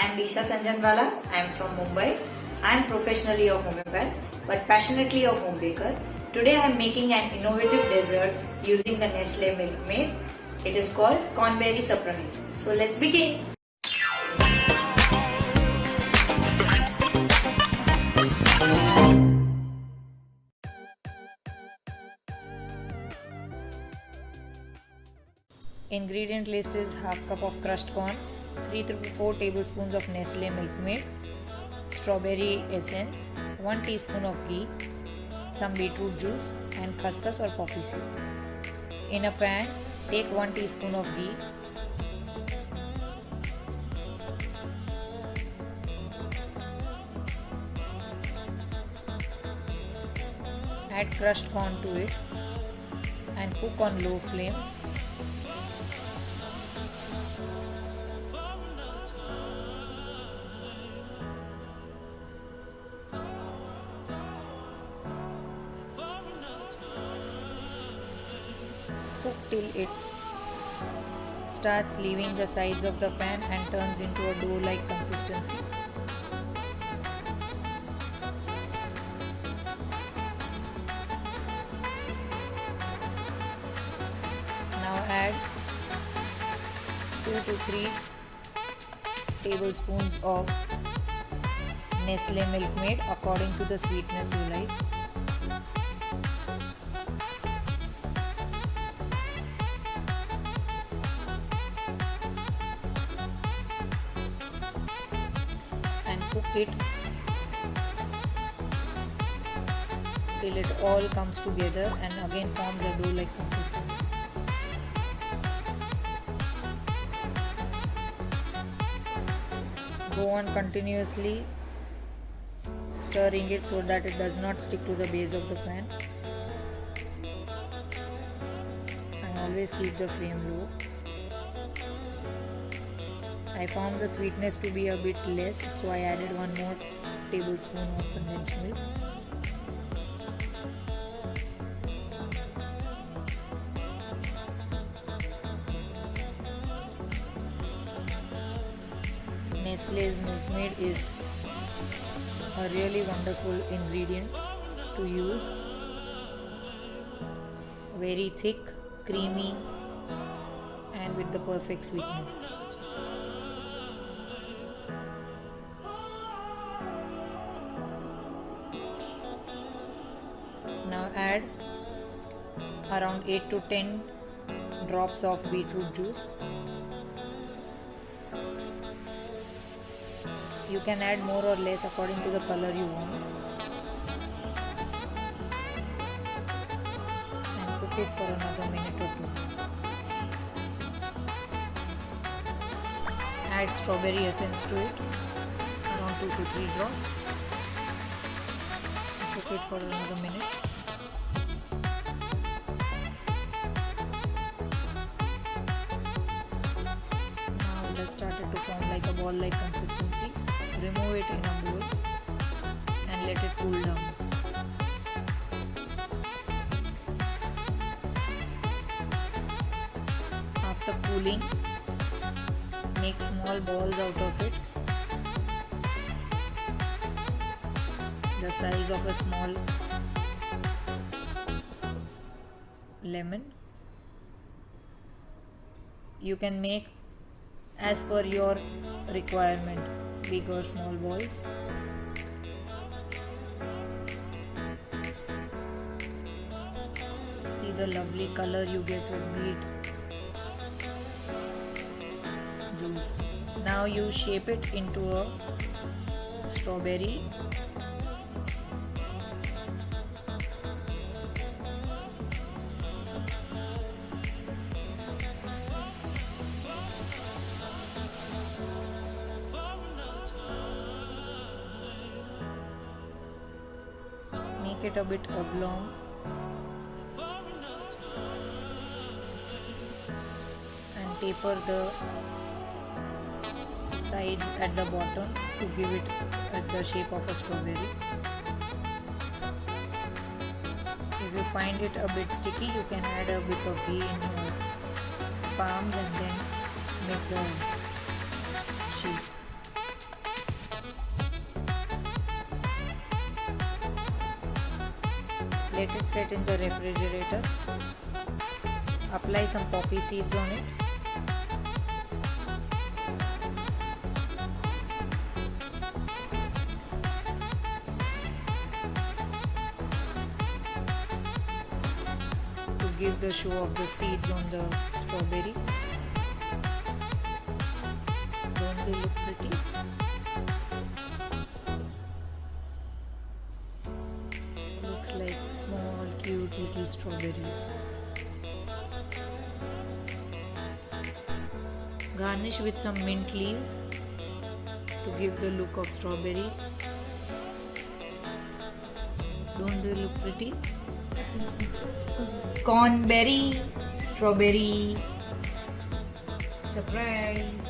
am Disha Sanjanwala. I am from Mumbai. I am professionally a homeopath but passionately a home baker. Today I am making an innovative dessert using the Nestle Milkmaid. It is called Cornberry Surprise. So let's begin. Ingredient list is half cup of crushed corn, 3 to 4 tablespoons of Nestle Milkmaid, strawberry essence, 1 teaspoon of ghee, some beetroot juice and khuskhus or poppy seeds. In a pan, take 1 teaspoon of ghee, add crushed corn to it and cook on low flame. Cook till it starts leaving the sides of the pan and turns into a dough-like consistency. Now add 2 to 3 tablespoons of Nestle Milkmaid according to the sweetness you like. Cook it till it all comes together and again forms a dough-like consistency. Go on continuously stirring it so that it does not stick to the base of the pan, and always keep the flame low. I found the sweetness to be a bit less, so I added 1 more tablespoon of condensed milk. Nestle's Milkmaid is a really wonderful ingredient to use. Very thick, creamy, and with the perfect sweetness. Now add around 8 to 10 drops of beetroot juice. You can add more or less according to the color you want. And cook it for another minute or 2. Add strawberry essence to it, around 2 to 3 drops. Cook it for another minute. It has started to form like a ball-like consistency. Remove it in a bowl and let it cool down. After cooling, make small balls out of it, the size of a small lemon. You can make as per your requirement, big or small balls. See the lovely color you get with beet juice. Now you shape it into a strawberry. Make it a bit oblong and taper the sides at the bottom to give it the shape of a strawberry. If you find it a bit sticky, you can add a bit of ghee in your palms and then make the shape. Let it set in the refrigerator. Apply some poppy seeds on it. To give the show of the seeds on the strawberry. Don't they look pretty? Looks like small cute little strawberries. Garnish with some mint leaves to give the look of strawberry. Don't they look pretty? Cornberry, strawberry, surprise.